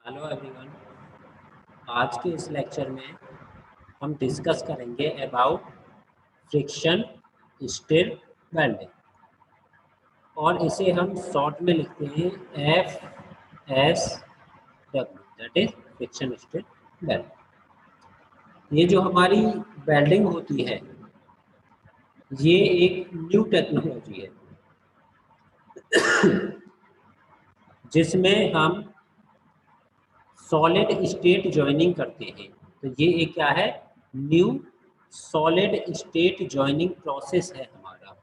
Hello everyone. आज के इस लेक्चर में हम डिस्कस करेंगे अबाउट फ्रिक्शन स्टिर वेल्डिंग और इसे हम शॉर्ट में लिखते हैं FSW, that is friction stir welding. ये जो हमारी वेल्डिंग होती है ये एक न्यू टेक्नोलॉजी है जिसमें हम सॉलिड स्टेट जॉइनिंग करते हैं। तो ये एक क्या है, new solid state joining process है हमारा,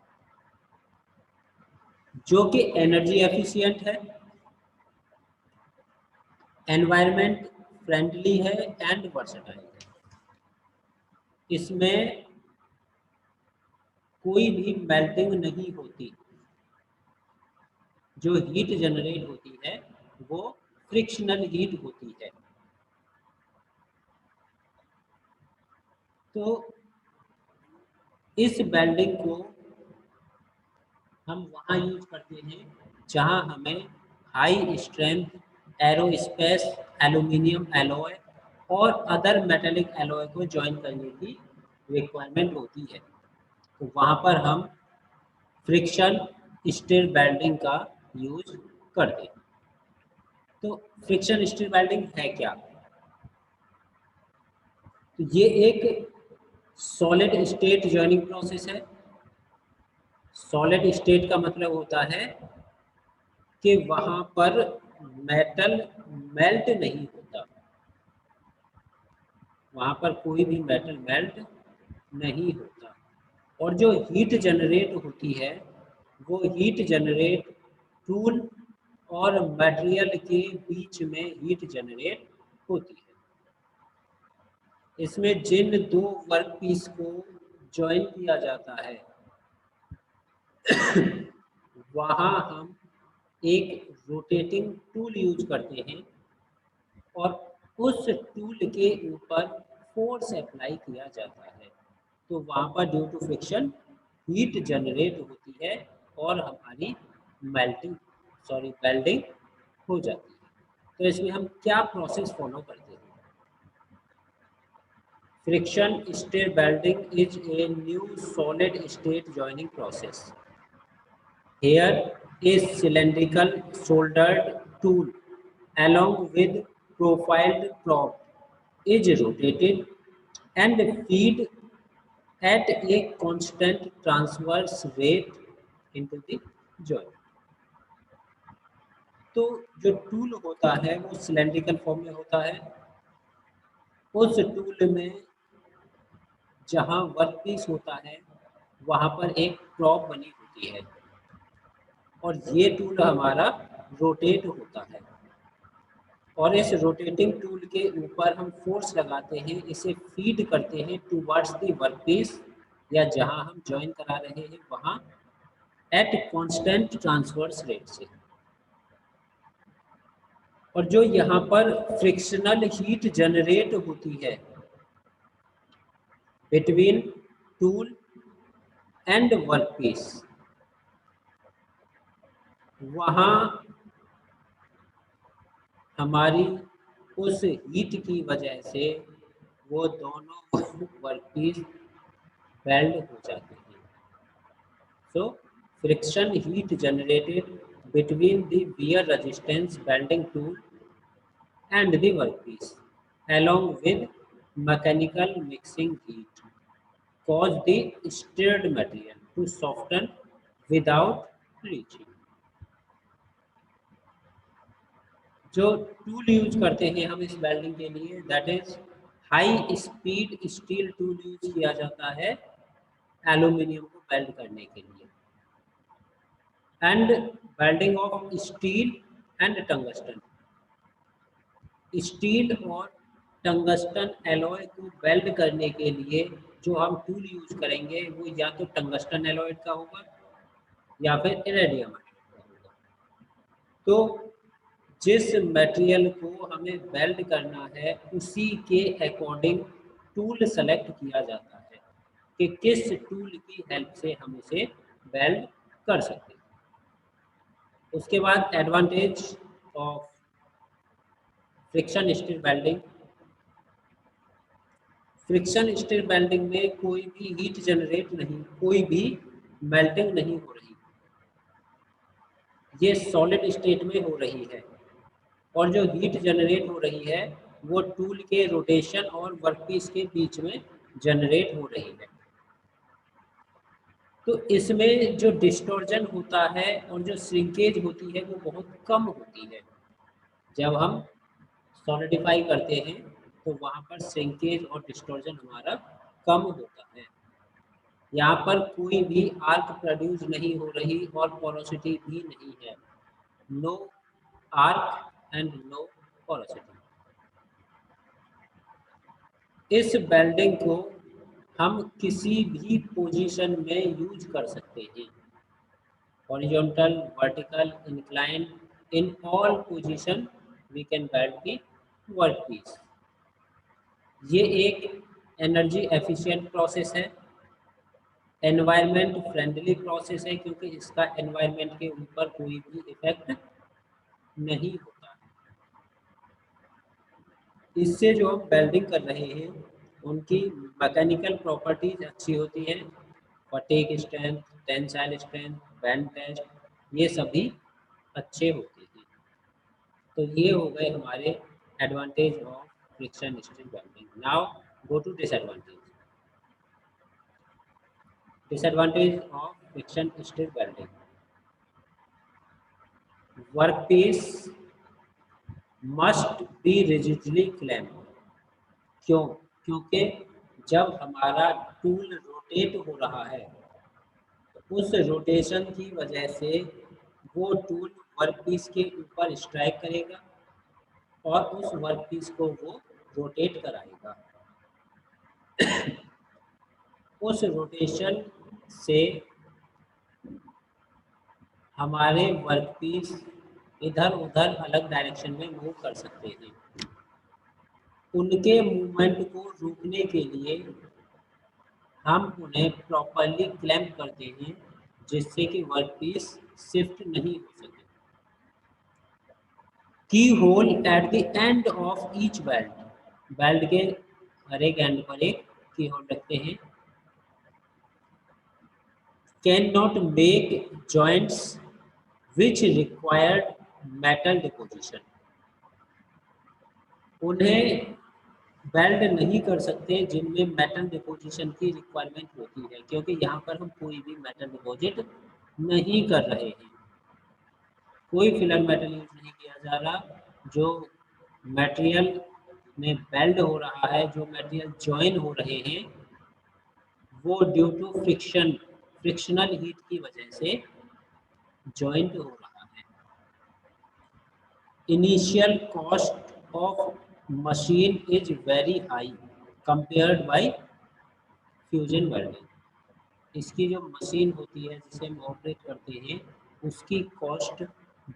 जो कि एनर्जी एफिशिएंट है, एनवायरनमेंट फ्रेंडली है एंड वर्सेटाइल है। इसमें कोई भी मेल्टिंग नहीं होती। जो हीट जनरेट होती है वो फ्रिक्शनल हीट होती है। तो इस वेल्डिंग को हम वहाँ यूज करते हैं जहाँ हमें high strength aerospace aluminium alloy और अदर मेटेलिक एलॉय को ज्वाइन करने की रिक्वायरमेंट होती है। तो वहाँ पर हम फ्रिक्शन स्टिर वेल्डिंग का यूज करते हैं। तो फ्रिक्शन स्टिर वेल्डिंग है क्या? तो ये एक सॉलिड स्टेट जॉइनिंग प्रोसेस है। सॉलिड स्टेट का मतलब होता है कि वहाँ पर मेटल मेल्ट नहीं होता, वहाँ पर कोई भी मेटल मेल्ट नहीं होता। और जो हीट जनरेट होती है वो हीट जनरेट टूल और मटेरियल के बीच में हीट जनरेट होती है। इसमें जिन दो वर्क पीस को ज्वाइन किया जाता है वहाँ हम एक रोटेटिंग टूल यूज करते हैं और उस टूल के ऊपर फोर्स अप्लाई किया जाता है। तो वहाँ पर due to friction heat generate होती है और हमारी वेल्डिंग हो जाती है। तो इसमें हम क्या प्रोसेस फॉलो करते हैं? Friction stir welding is a new solid state joining process. Here is cylindrical soldered tool along with profiled probe is rotated and feed at a constant transverse rate into the joint. तो जो tool होता है वो cylindrical form में होता है। उस tool में जहाँ वर्कपीस होता है वहाँ पर एक प्रॉप बनी होती है और ये टूल हमारा रोटेट होता है और इस रोटेटिंग टूल के ऊपर हम फोर्स लगाते हैं, इसे फीड करते हैं टूवर्ड्स द वर्कपीस या जहां हम ज्वाइन करा रहे हैं वहां एट कांस्टेंट ट्रांसवर्स रेट से। और जो यहाँ पर फ्रिक्शनल हीट जनरेट होती है बिटवीन टूल एंड वर्कपीस, वहाँ हमारी उस हीट की वजह से वो दोनों वर्कपीस वेल्ड हो जाते हैं। So friction heat generated between the wear resistance welding tool and the workpiece along with mechanical mixing heat cause the stirred material to soften without bleaching. जो टूल यूज करते हैं हम इस वेल्डिंग के लिए, that is high speed steel tool use किया जाता है एल्यूमिनियम को वेल्ड करने के लिए। And welding of steel and tungsten, steel और टंगस्टन एलॉय को वेल्ड करने के लिए जो हम टूल यूज करेंगे वो या तो टंगस्टन एलॉय का होगा या फिर इरेडियम का होगा। तो जिस मटेरियल को हमें वेल्ड करना है उसी के अकॉर्डिंग टूल सेलेक्ट किया जाता है कि किस टूल की हेल्प से हम इसे वेल्ड कर सकते हैं। उसके बाद advantage of friction stir welding. Friction stir welding में कोई भी हीट जनरेट नहीं, कोई भी मेल्टिंग नहीं हो रही, ये सॉलिड स्टेट में हो रही है। और जो हीट जनरेट हो रही है वो टूल के रोटेशन और वर्कपीस के बीच में जनरेट हो रही है। तो इसमें जो डिस्टॉर्जन होता है और जो श्रिंकेज होती है वो बहुत कम होती है। जब हम सॉलिडिफाई करते हैं तो वहाँ पर श्रिंकेज और डिस्टॉर्जन हमारा कम होता है। यहाँ पर कोई भी आर्क प्रोड्यूस नहीं हो रही और पोरोसिटी भी नहीं है। No arc and no porosity. इस वेल्डिंग को हम किसी भी पोजीशन में यूज कर सकते हैं, horizontal, vertical, incline, in all position we can weld the workpiece. ये एक एनर्जी एफिशिएंट प्रोसेस है, एनवायरनमेंट फ्रेंडली प्रोसेस है, क्योंकि इसका एनवायरनमेंट के ऊपर कोई भी इफेक्ट नहीं होता है। इससे जो हम वेल्डिंग कर रहे हैं उनकी मैकेनिकल प्रॉपर्टीज अच्छी होती है, fatigue strength, tensile strength, bend test, ये सभी अच्छे होते हैं। तो ये हो गए हमारे advantage of friction stir welding. Now go to disadvantage. Disadvantage of friction stir welding. Workpiece must be rigidly clamped. क्यों? क्योंकि जब हमारा टूल रोटेट हो रहा है तो उस रोटेशन की वजह से वो टूल वर्कपीस के ऊपर स्ट्राइक करेगा और उस वर्कपीस को वो रोटेट कराएगा। उस रोटेशन से हमारे वर्कपीस इधर उधर अलग डायरेक्शन में मूव कर सकते हैं। उनके मूवमेंट को रोकने के लिए हम उन्हें प्रॉपरली क्लैंप करते हैं, जिससे कि वर्कपीस शिफ्ट नहीं हो सके। की hole at the end of each belt. Belt के हर एक एंड पर एक की होल रखते हैं। Can not make joints which required metal deposition. उन्हें वेल्ड नहीं कर सकते जिनमें मेटल डिपोजिशन की रिक्वायरमेंट होती है, क्योंकि यहाँ पर हम कोई भी मेटल डिपोजिट नहीं कर रहे हैं, कोई फिलर मेटल यूज नहीं किया जा रहा। जो मटेरियल में वेल्ड हो रहा है, जो मटेरियल जॉइन हो रहे हैं, वो ड्यू टू फ्रिक्शनल हीट की वजह से जॉइंट हो रहा है। Initial cost of machine is very high compared bye fusion welding. इसकी जो मशीन होती है जिसे हम ऑपरेट करते हैं उसकी कॉस्ट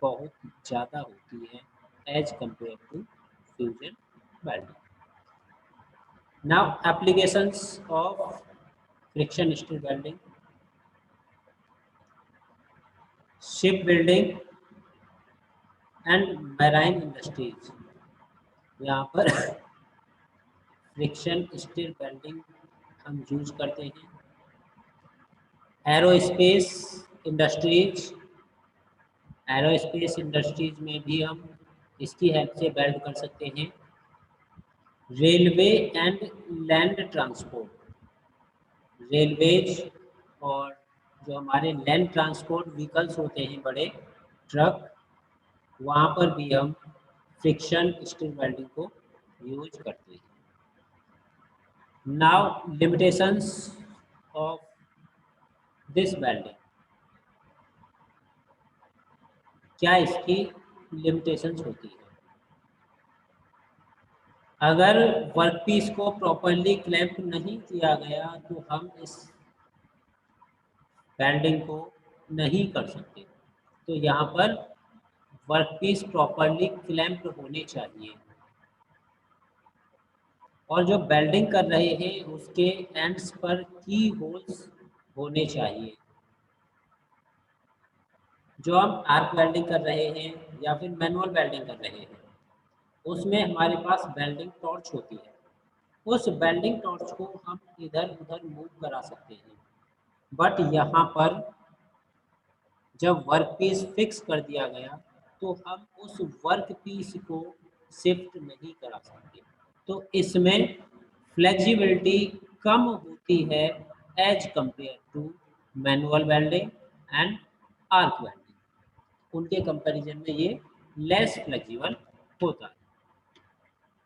बहुत ज़्यादा होती है as compare to fusion welding. Now applications of friction stir welding. Ship building and marine industries, यहाँ पर फ्रिक्शन स्टिर वेल्डिंग हम यूज करते हैं। एरोस्पेस इंडस्ट्रीज, एरोस्पेस इंडस्ट्रीज में भी हम इसकी हेल्प से वेल्ड कर सकते हैं। Railway and land transport, railways और जो हमारे लैंड ट्रांसपोर्ट व्हीकल्स होते हैं बड़े ट्रक, वहाँ पर भी हम फ्रिक्शन स्टिर वेल्डिंग को यूज करते हैं। Now limitations of this welding. क्या इसकी लिमिटेशंस होती है? अगर वर्कपीस को प्रॉपरली क्लैंप नहीं किया गया तो हम इस वेल्डिंग को नहीं कर सकते। तो यहाँ पर वर्कपीस प्रॉपरली क्लैंप्ड होने चाहिए और जो वेल्डिंग कर रहे हैं उसके एंड्स पर की होल्स होने चाहिए। जो हम आर्क वेल्डिंग कर रहे हैं या फिर मैनुअल वेल्डिंग कर रहे हैं उसमें हमारे पास वेल्डिंग टॉर्च होती है। उस वेल्डिंग टॉर्च को हम इधर उधर मूव करा सकते हैं, बट यहाँ पर जब वर्क पीस फिक्स कर दिया गया तो हम उस वर्क पीस को शिफ्ट नहीं करा सकते। तो इसमें फ्लेक्सिबिलिटी कम होती है as compare to manual welding and arc welding. उनके कंपैरिजन में ये लेस फ्लेक्सिबल होता है।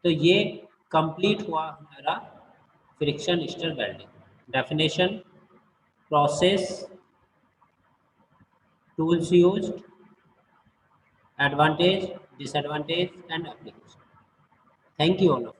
तो ये कंप्लीट हुआ हमारा friction stir welding. Definition, process, tools used, advantage, disadvantage and application. Thank you all of you.